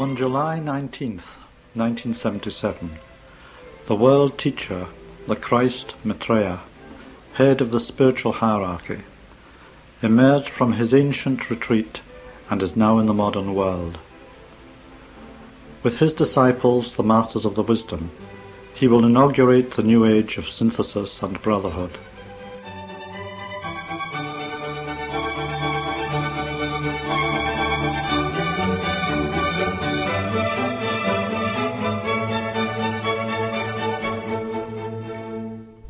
On July 19th, 1977, the world teacher, the Christ Maitreya, head of the spiritual hierarchy, emerged from his ancient retreat and is now in the modern world. With his disciples, the masters of the wisdom, he will inaugurate the new age of synthesis and brotherhood.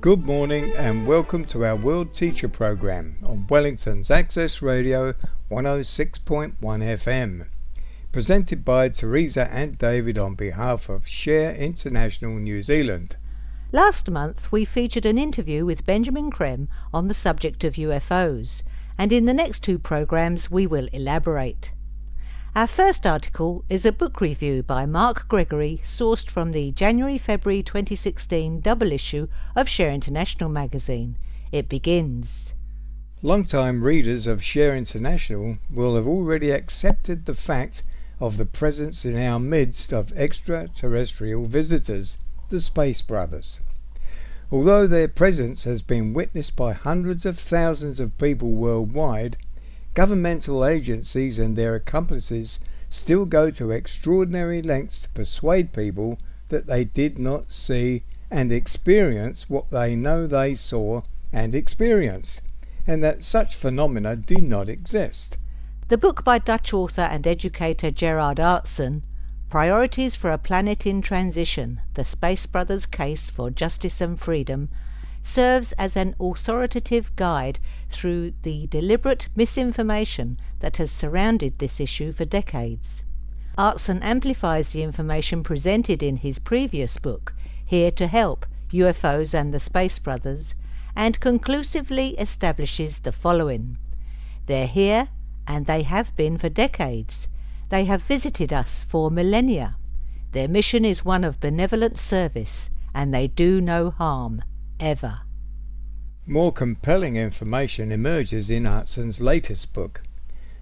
Good morning and welcome to our World Teacher Program on Wellington's Access Radio 106.1 FM. Presented by Teresa and David on behalf of Share International New Zealand. Last month we featured an interview with Benjamin Creme on the subject of UFOs, and in the next two programs we will elaborate. Our first article is a book review by Marc Gregory, sourced from the January-February 2016 double issue of Share International magazine. It begins. Long-time readers of Share International will have already accepted the fact of the presence in our midst of extraterrestrial visitors, the Space Brothers. Although their presence has been witnessed by hundreds of thousands of people worldwide, governmental agencies and their accomplices still go to extraordinary lengths to persuade people that they did not see and experience what they know they saw and experienced, and that such phenomena do not exist. The book by Dutch author and educator Gerard Aartsen, Priorities for a Planet in Transition, The Space Brothers' Case for Justice and Freedom, serves as an authoritative guide through the deliberate misinformation that has surrounded this issue for decades. Aartsen amplifies the information presented in his previous book, Here to Help, UFOs and the Space Brothers, and conclusively establishes the following. They're here, and they have been for decades. They have visited us for millennia. Their mission is one of benevolent service, and they do no harm. Ever. More compelling information emerges in Aartsen's latest book.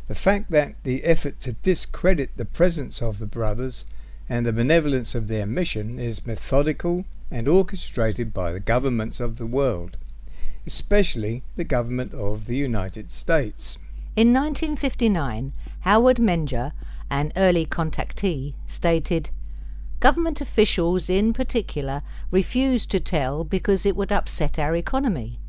The fact that the effort to discredit the presence of the brothers and the benevolence of their mission is methodical and orchestrated by the governments of the world, especially the government of the United States. In 1959, Howard Menger, an early contactee, stated, "Government officials in particular refuse to tell because it would upset our economy.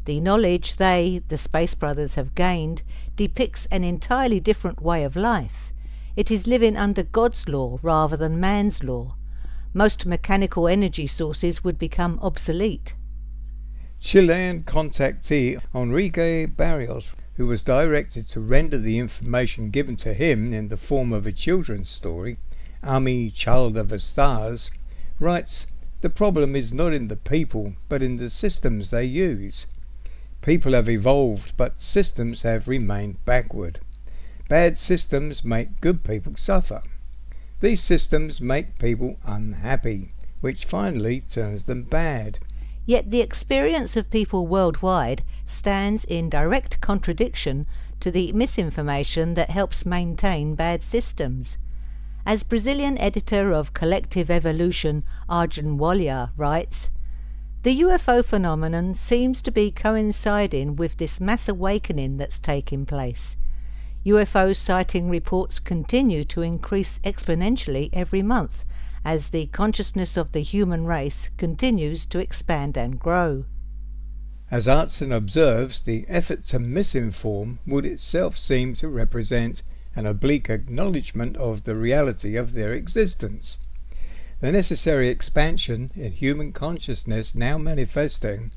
The knowledge they, the Space Brothers, have gained depicts an entirely different way of life. It is living under God's law rather than man's law. Most mechanical energy sources would become obsolete." Chilean contactee Enrique Barrios, who was directed to render the information given to him in the form of a children's story, Ami, Child of the Stars, writes, "The problem is not in the people, but in the systems they use. People have evolved, but systems have remained backward. Bad systems make good people suffer. These systems make people unhappy, which finally turns them bad." Yet the experience of people worldwide stands in direct contradiction to the misinformation that helps maintain bad systems. As Brazilian editor of Collective Evolution Arjun Walia writes, "The UFO phenomenon seems to be coinciding with this mass awakening that's taking place. UFO sighting reports continue to increase exponentially every month as the consciousness of the human race continues to expand and grow." As Aartsen observes, the effort to misinform would itself seem to represent an oblique acknowledgement of the reality of their existence. The necessary expansion in human consciousness now manifesting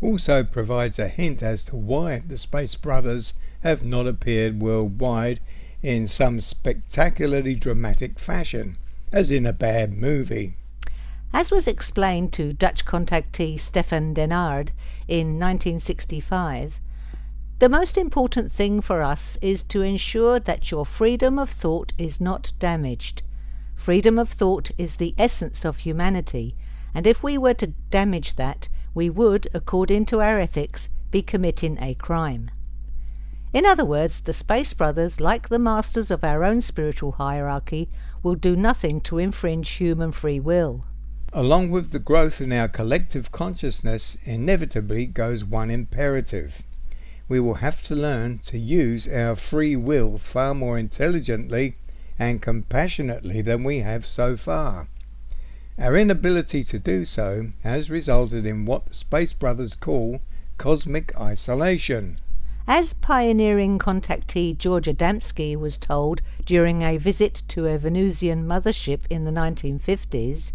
also provides a hint as to why the Space Brothers have not appeared worldwide in some spectacularly dramatic fashion, as in a bad movie. As was explained to Dutch contactee Stefan Denard in 1965, "The most important thing for us is to ensure that your freedom of thought is not damaged. Freedom of thought is the essence of humanity, and if we were to damage that, we would, according to our ethics, be committing a crime." In other words, the Space Brothers, like the masters of our own spiritual hierarchy, will do nothing to infringe human free will. Along with the growth in our collective consciousness, inevitably goes one imperative. We will have to learn to use our free will far more intelligently and compassionately than we have so far. Our inability to do so has resulted in what the Space Brothers call cosmic isolation. As pioneering contactee George Adamski was told during a visit to a Venusian mothership in the 1950s,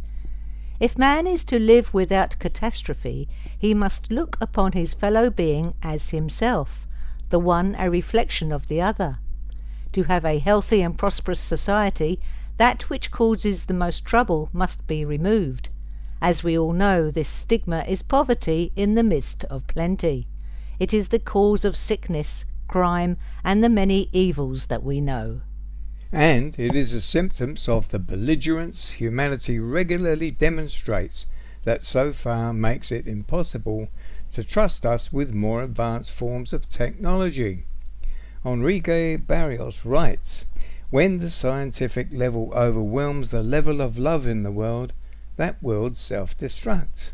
if man is to live without catastrophe, he must look upon his fellow being as himself, the one a reflection of the other. To have a healthy and prosperous society, that which causes the most trouble must be removed. As we all know, this stigma is poverty in the midst of plenty. It is the cause of sickness, crime, and the many evils that we know. And it is a symptom of the belligerence humanity regularly demonstrates that so far makes it impossible to trust us with more advanced forms of technology. Enrique Barrios writes, "When the scientific level overwhelms the level of love in the world, that world self-destructs.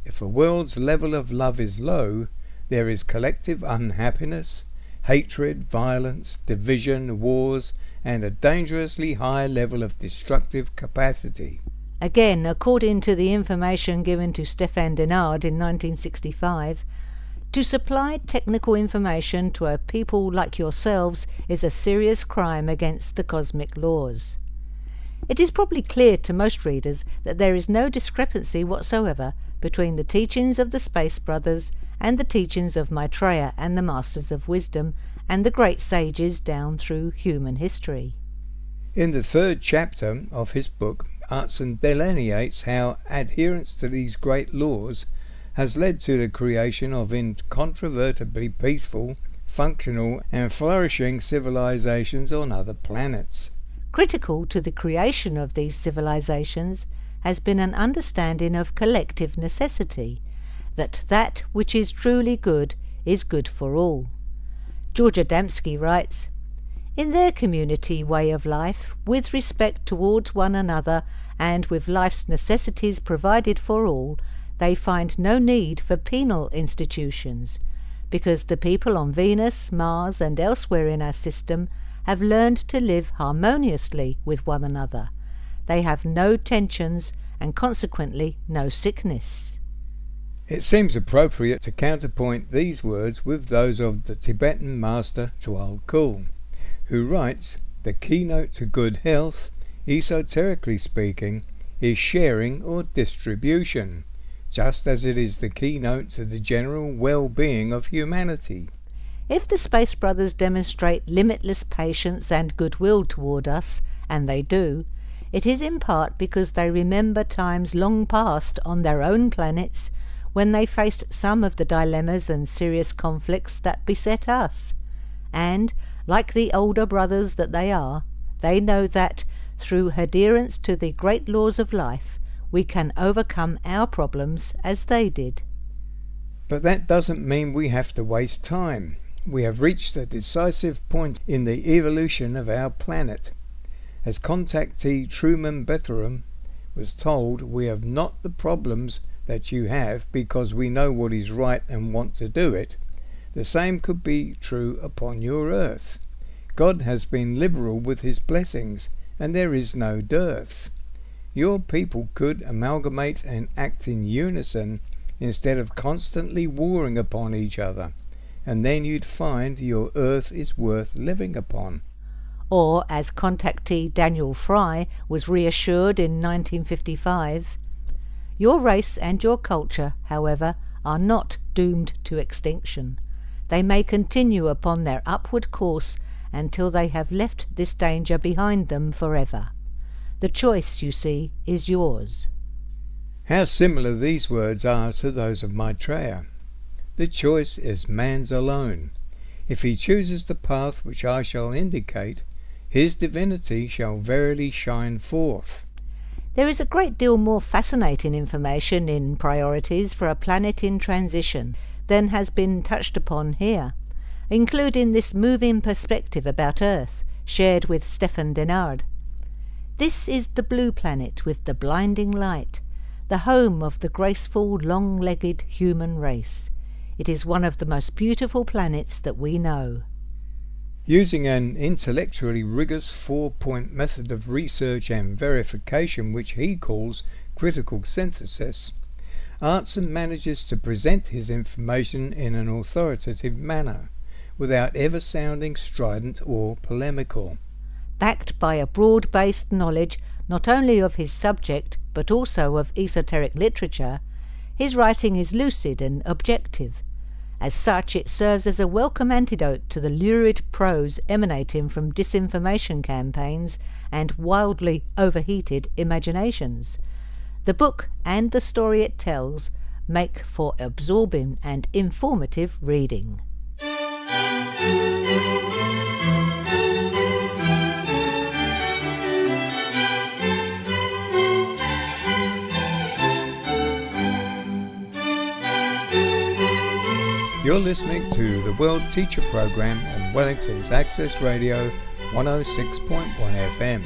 If a world's level of love is low, there is collective unhappiness, hatred, violence, division, wars, and a dangerously high level of destructive capacity." Again, according to the information given to Stéphane Denard in 1965, to supply technical information to a people like yourselves is a serious crime against the cosmic laws. It is probably clear to most readers that there is no discrepancy whatsoever between the teachings of the Space Brothers and the teachings of Maitreya and the Masters of Wisdom and the great sages down through human history. In the third chapter of his book, Aartsen delineates how adherence to these great laws has led to the creation of incontrovertibly peaceful, functional and flourishing civilizations on other planets. Critical to the creation of these civilizations has been an understanding of collective necessity, that which is truly good is good for all. George Adamski writes, "In their community way of life, with respect towards one another and with life's necessities provided for all, they find no need for penal institutions, because the people on Venus, Mars, and elsewhere in our system have learned to live harmoniously with one another. They have no tensions and consequently no sickness." It seems appropriate to counterpoint these words with those of the Tibetan master Djwhal Khul, who writes, "The keynote to good health, esoterically speaking, is sharing or distribution, just as it is the keynote to the general well-being of humanity." If the Space Brothers demonstrate limitless patience and goodwill toward us, and they do, it is in part because they remember times long past on their own planets when they faced some of the dilemmas and serious conflicts that beset us. And, like the older brothers that they are, they know that, through adherence to the great laws of life, we can overcome our problems as they did. But that doesn't mean we have to waste time. We have reached a decisive point in the evolution of our planet. As contactee Truman Bethurum was told, we have not the problems that you have because we know what is right and want to do it. The same could be true upon your earth. God has been liberal with his blessings, and there is no dearth. Your people could amalgamate and act in unison instead of constantly warring upon each other, and then you'd find your earth is worth living upon. Or, as contactee Daniel Fry was reassured in 1955, "Your race and your culture, however, are not doomed to extinction. They may continue upon their upward course until they have left this danger behind them forever. The choice, you see, is yours." How similar these words are to those of Maitreya. The choice is man's alone. If he chooses the path which I shall indicate, his divinity shall verily shine forth. There is a great deal more fascinating information in Priorities for a Planet in Transition than has been touched upon here. including this moving perspective about Earth, shared with Stephen Denard. This is the blue planet with the blinding light, the home of the graceful, long-legged human race. It is one of the most beautiful planets that we know. Using an intellectually rigorous 4-point method of research and verification, which he calls critical synthesis, Aartsen manages to present his information in an authoritative manner, without ever sounding strident or polemical. Backed by a broad-based knowledge not only of his subject but also of esoteric literature, his writing is lucid and objective. As such, it serves as a welcome antidote to the lurid prose emanating from disinformation campaigns and wildly overheated imaginations. The book and the story it tells make for absorbing and informative reading. You're listening to the World Teacher Program on Wellington's Access Radio 106.1 FM.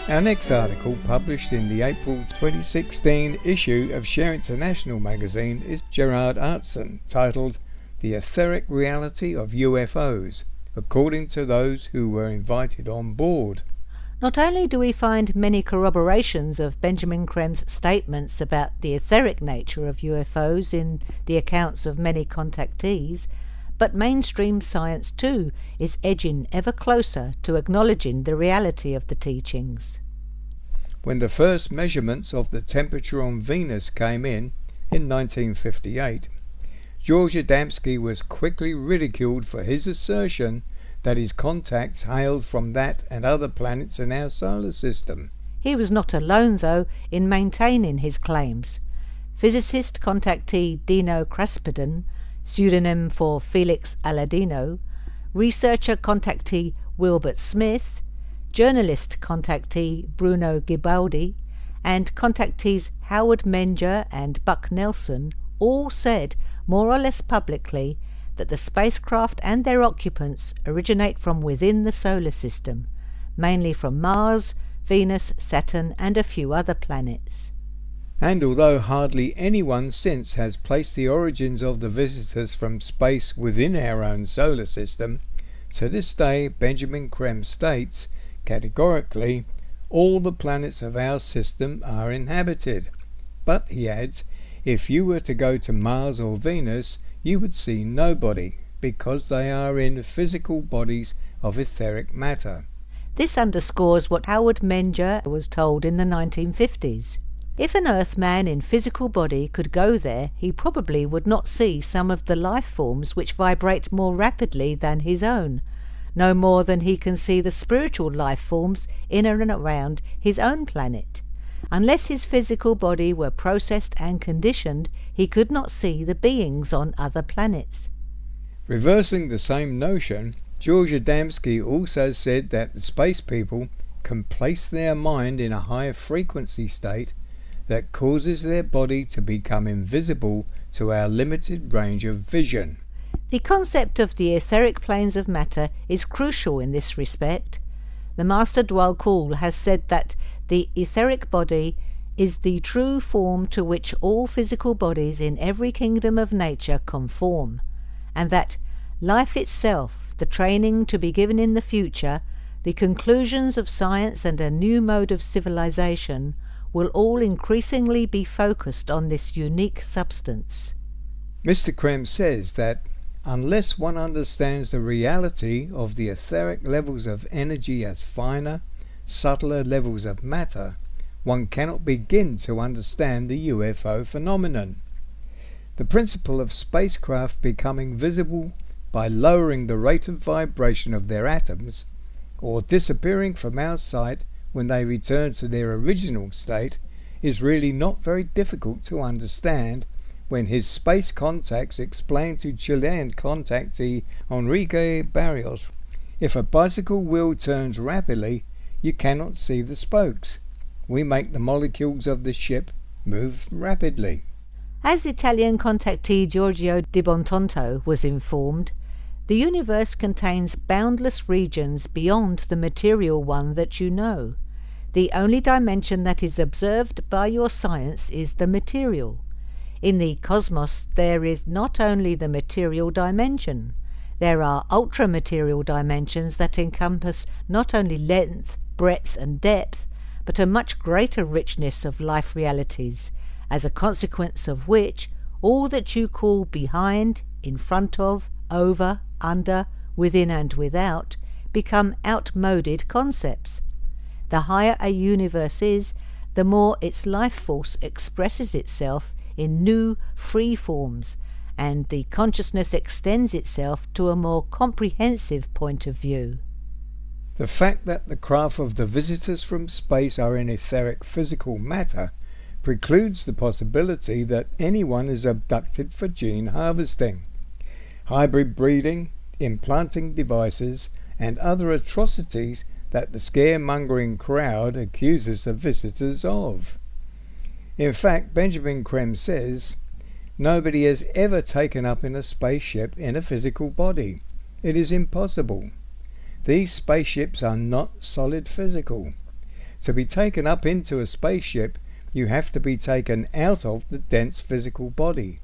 Our next article, published in the April 2016 issue of Share International magazine, is Gerard Aartsen, titled The Etheric Reality of UFOs, according to those who were invited on board. Not only do we find many corroborations of Benjamin Creme's statements about the etheric nature of UFOs in the accounts of many contactees, but mainstream science too is edging ever closer to acknowledging the reality of the teachings. When the first measurements of the temperature on Venus came in 1958, George Adamski was quickly ridiculed for his assertion that his contacts hailed from that and other planets in our solar system. He was not alone, though, in maintaining his claims. Physicist contactee Dino Kraspedon, pseudonym for Felix Aladino, researcher contactee Wilbert Smith, journalist contactee Bruno Gibaldi, and contactees Howard Menger and Buck Nelson all said, more or less publicly, that the spacecraft and their occupants originate from within the solar system, mainly from Mars, Venus, Saturn, and a few other planets. And although hardly anyone since has placed the origins of the visitors from space within our own solar system, to this day Benjamin Creme states categorically all the planets of our system are inhabited. But, he adds, if you were to go to Mars or Venus, you would see nobody, because they are in physical bodies of etheric matter. This underscores what Howard Menger was told in the 1950s. If an Earthman in physical body could go there, he probably would not see some of the life forms which vibrate more rapidly than his own, no more than he can see the spiritual life forms in and around his own planet. Unless his physical body were processed and conditioned, he could not see the beings on other planets. Reversing the same notion, George Adamski also said that the space people can place their mind in a higher frequency state that causes their body to become invisible to our limited range of vision. The concept of the etheric planes of matter is crucial in this respect. The Master Dwal Kul has said that the etheric body is the true form to which all physical bodies in every kingdom of nature conform, and that life itself, the training to be given in the future, the conclusions of science and a new mode of civilization will all increasingly be focused on this unique substance. Mr. Creme says that unless one understands the reality of the etheric levels of energy as finer, subtler levels of matter, one cannot begin to understand the UFO phenomenon. The principle of spacecraft becoming visible by lowering the rate of vibration of their atoms, or disappearing from our sight when they return to their original state, is really not very difficult to understand when his space contacts explained to Chilean contactee Enrique Barrios, if a bicycle wheel turns rapidly, you cannot see the spokes. We make the molecules of the ship move rapidly. As Italian contactee Giorgio di Bontonto was informed, the universe contains boundless regions beyond the material one that you know. The only dimension that is observed by your science is the material. In the cosmos there is not only the material dimension, there are ultra-material dimensions that encompass not only length, breadth and depth, but a much greater richness of life realities, as a consequence of which all that you call behind, in front of, over, under, within and without become outmoded concepts. The higher a universe is, the more its life force expresses itself in new, free forms, and the consciousness extends itself to a more comprehensive point of view. The fact that the craft of the visitors from space are in etheric physical matter precludes the possibility that anyone is abducted for gene harvesting, hybrid breeding, implanting devices, and other atrocities that the scaremongering crowd accuses the visitors of. In fact, Benjamin Creme says, "Nobody has ever taken up in a spaceship in a physical body. It is impossible. These spaceships are not solid physical. To be taken up into a spaceship, you have to be taken out of the dense physical body,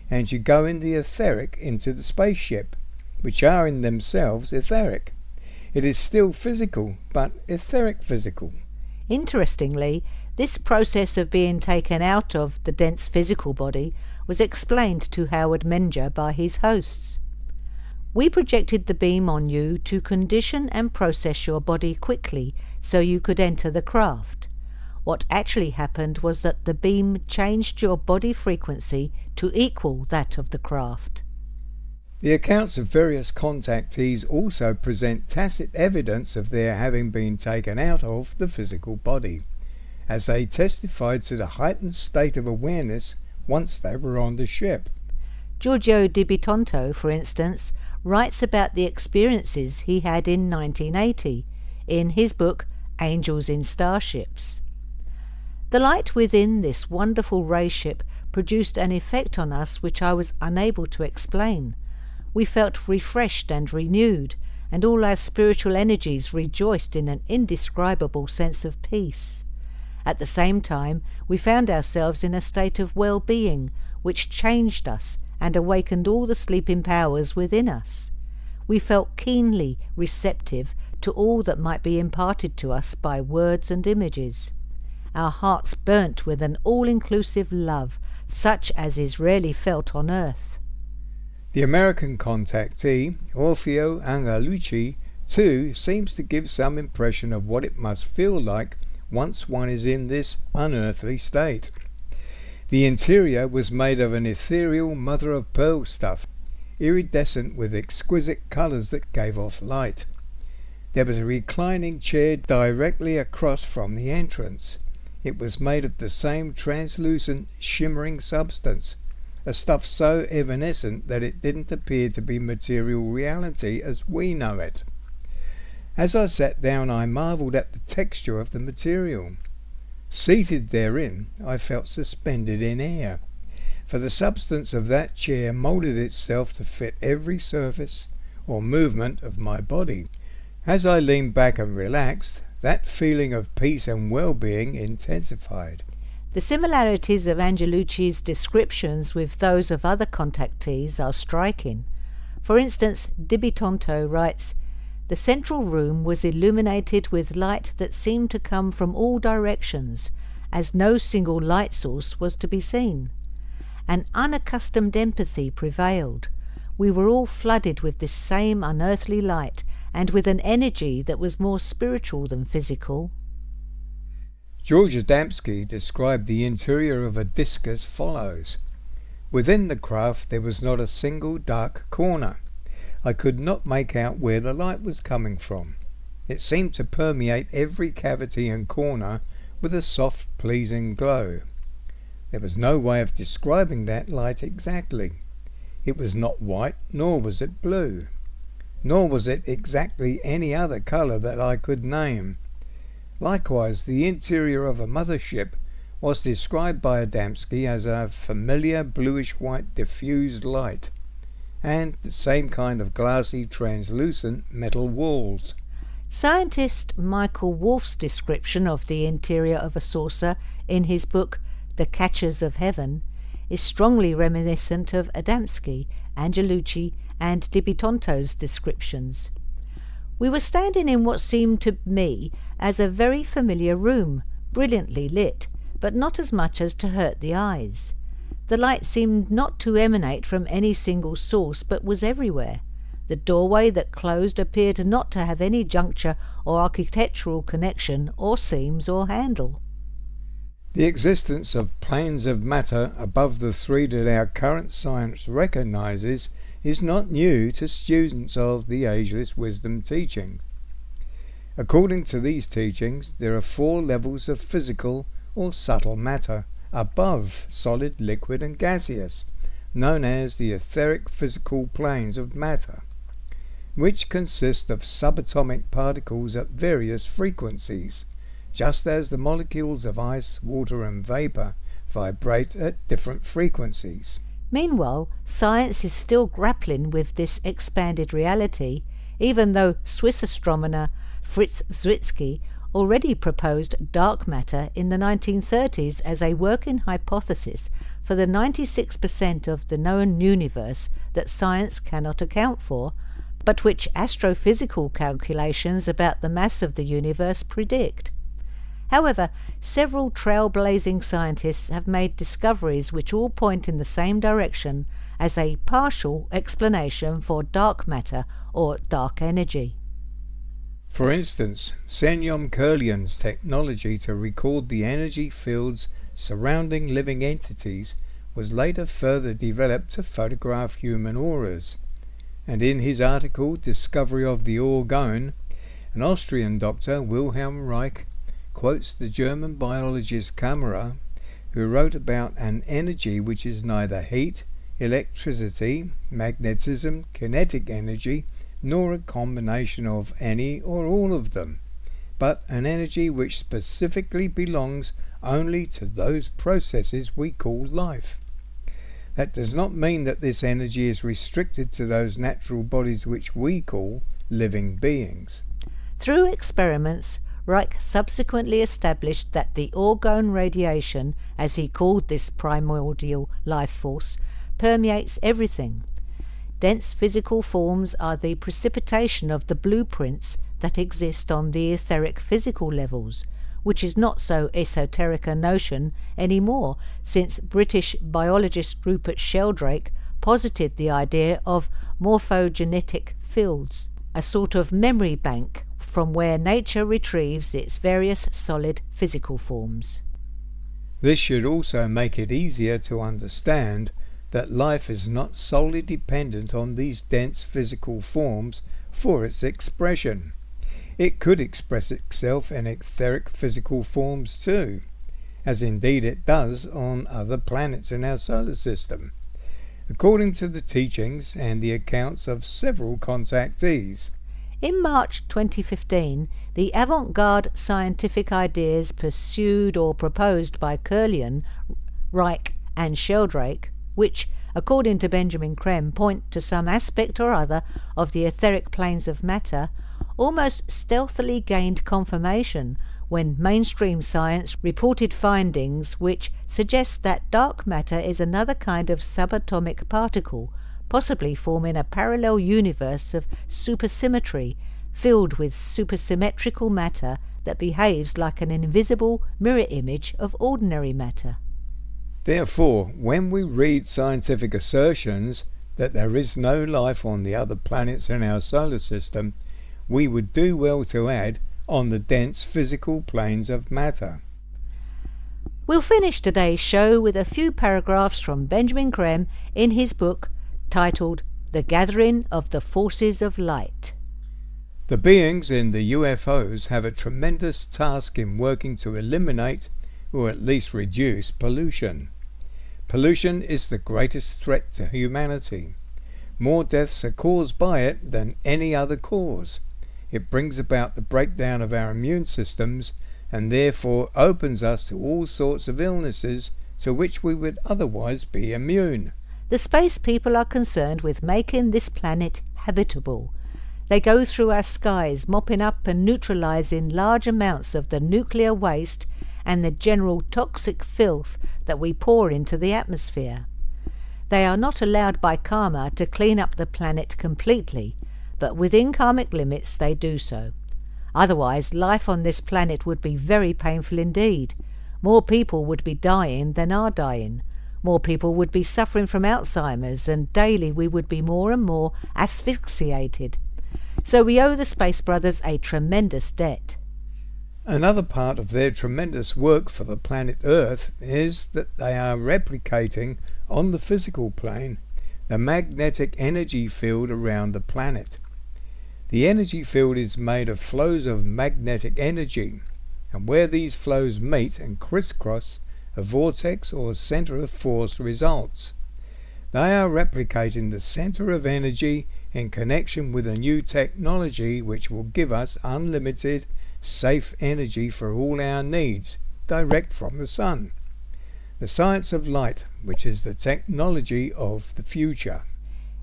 and you go in the etheric into the spaceship, which are in themselves etheric. It is still physical, but etheric physical." Interestingly, this process of being taken out of the dense physical body was explained to Howard Menger by his hosts. "We projected the beam on you to condition and process your body quickly so you could enter the craft. What actually happened was that the beam changed your body frequency to equal that of the craft." The accounts of various contactees also present tacit evidence of their having been taken out of the physical body, as they testified to the heightened state of awareness once they were on the ship. Giorgio di Bontonto, for instance, writes about the experiences he had in 1980 in his book Angels in Starships. "The light within this wonderful ray ship produced an effect on us which I was unable to explain. We felt refreshed and renewed, and all our spiritual energies rejoiced in an indescribable sense of peace. At the same time, we found ourselves in a state of well-being, which changed us and awakened all the sleeping powers within us. We felt keenly receptive to all that might be imparted to us by words and images. Our hearts burnt with an all-inclusive love, such as is rarely felt on earth." The American contactee, Orfeo Angelucci, too seems to give some impression of what it must feel like once one is in this unearthly state. The interior was made of an ethereal mother-of-pearl stuff, iridescent with exquisite colours that gave off light. There was a reclining chair directly across from the entrance. It was made of the same translucent, shimmering substance, a stuff so evanescent that it didn't appear to be material reality as we know it. As I sat down, I marvelled at the texture of the material. Seated therein, I felt suspended in air, for the substance of that chair moulded itself to fit every surface or movement of my body. As I leaned back and relaxed, that feeling of peace and well-being intensified. The similarities of Angelucci's descriptions with those of other contactees are striking. For instance, Di Bontonto writes, "The central room was illuminated with light that seemed to come from all directions, as no single light source was to be seen. An unaccustomed empathy prevailed. We were all flooded with this same unearthly light, and with an energy that was more spiritual than physical." George Adamski described the interior of a disc as follows. "Within the craft there was not a single dark corner. I could not make out where the light was coming from. It seemed to permeate every cavity and corner with a soft, pleasing glow. There was no way of describing that light exactly. It was not white, nor was it blue, nor was it exactly any other colour that I could name. Likewise, the interior of a mothership was described by Adamski as a familiar bluish-white diffused light, and the same kind of glassy, translucent metal walls. Scientist Michael Wolff's description of the interior of a saucer in his book The Catchers of Heaven is strongly reminiscent of Adamski, Angelucci and Di Bitonto's descriptions. We were standing in what seemed to me as a very familiar room, brilliantly lit, but not as much as to hurt the eyes. The light seemed not to emanate from any single source, but was everywhere. The doorway that closed appeared not to have any juncture or architectural connection, or seams or handle. The existence of planes of matter above the three that our current science recognizes is not new to students of the Ageless Wisdom teaching. According to these teachings, there are 4 levels of physical or subtle matter above solid, liquid and gaseous, known as the etheric physical planes of matter, which consist of subatomic particles at various frequencies, just as the molecules of ice, water and vapour vibrate at different frequencies. Meanwhile, science is still grappling with this expanded reality, even though Swiss astronomer Fritz Zwicky already proposed dark matter in the 1930s as a working hypothesis for the 96% of the known universe that science cannot account for, but which astrophysical calculations about the mass of the universe predict. However, several trailblazing scientists have made discoveries which all point in the same direction as a partial explanation for dark matter or dark energy. For instance, Senyom Kirlian's technology to record the energy fields surrounding living entities was later further developed to photograph human auras, and in his article Discovery of the Orgone, an Austrian doctor, Wilhelm Reich, quotes the German biologist Kammerer, who wrote about an energy which is neither heat, electricity, magnetism, kinetic energy, nor a combination of any or all of them, but an energy which specifically belongs only to those processes we call life. That does not mean that this energy is restricted to those natural bodies which we call living beings. Through experiments, Reich subsequently established that the orgone radiation, as he called this primordial life force, permeates everything. Dense physical forms are the precipitation of the blueprints that exist on the etheric physical levels, which is not so esoteric a notion any more, since British biologist Rupert Sheldrake posited the idea of morphogenetic fields, a sort of memory bank from where nature retrieves its various solid physical forms. This should also make it easier to understand that life is not solely dependent on these dense physical forms for its expression. It could express itself in etheric physical forms too, as indeed it does on other planets in our solar system, according to the teachings and the accounts of several contactees. In March 2015, the avant-garde scientific ideas pursued or proposed by Kirlian, Reich and Sheldrake, which, according to Benjamin Creme, point to some aspect or other of the etheric planes of matter, almost stealthily gained confirmation when mainstream science reported findings which suggest that dark matter is another kind of subatomic particle, possibly forming a parallel universe of supersymmetry, filled with supersymmetrical matter that behaves like an invisible mirror image of ordinary matter. Therefore, when we read scientific assertions that there is no life on the other planets in our solar system, we would do well to add on the dense physical planes of matter. We'll finish today's show with a few paragraphs from Benjamin Creme in his book titled The Gathering of the Forces of Light. The beings in the UFOs have a tremendous task in working to eliminate, or at least reduce, pollution. Pollution is the greatest threat to humanity. More deaths are caused by it than any other cause. It brings about the breakdown of our immune systems and therefore opens us to all sorts of illnesses to which we would otherwise be immune. The space people are concerned with making this planet habitable. They go through our skies, mopping up and neutralizing large amounts of the nuclear waste and the general toxic filth that we pour into the atmosphere. They are not allowed by karma to clean up the planet completely, but within karmic limits they do so. Otherwise, life on this planet would be very painful indeed. More people would be dying than are dying. More people would be suffering from Alzheimer's, and daily we would be more and more asphyxiated. So we owe the Space Brothers a tremendous debt. Another part of their tremendous work for the planet Earth is that they are replicating on the physical plane the magnetic energy field around the planet. The energy field is made of flows of magnetic energy, and where these flows meet and crisscross, a vortex or center of force results. They are replicating the center of energy in connection with a new technology which will give us unlimited, safe energy for all our needs, direct from the sun. The science of light, which is the technology of the future.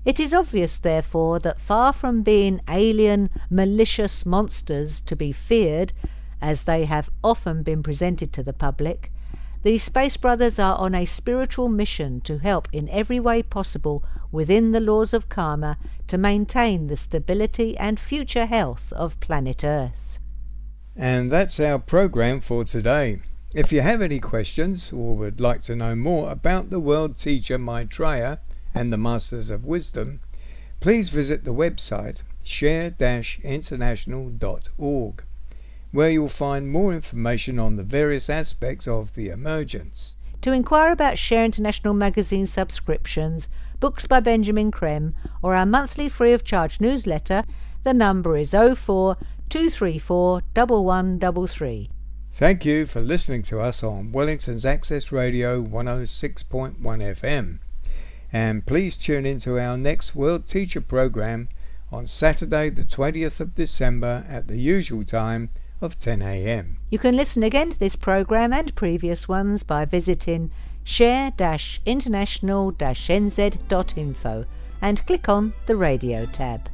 It is obvious, therefore, that far from being alien, malicious monsters to be feared, as they have often been presented to the public, the Space Brothers are on a spiritual mission to help in every way possible within the laws of karma to maintain the stability and future health of planet Earth. And that's our program for today. If you have any questions or would like to know more about the world teacher Maitreya and the Masters of Wisdom, please visit the website share-international.org, where you'll find more information on the various aspects of the emergence. To inquire about Share International magazine subscriptions, books by Benjamin Creme, or our monthly free of charge newsletter, the number is 04 234 1133. Thank you for listening to us on Wellington's Access Radio 106.1 FM. And please tune in to our next World Teacher program on Saturday the 20th of December at the usual time of 10 a.m. You can listen again to this program and previous ones by visiting share-international-nz.info and click on the radio tab.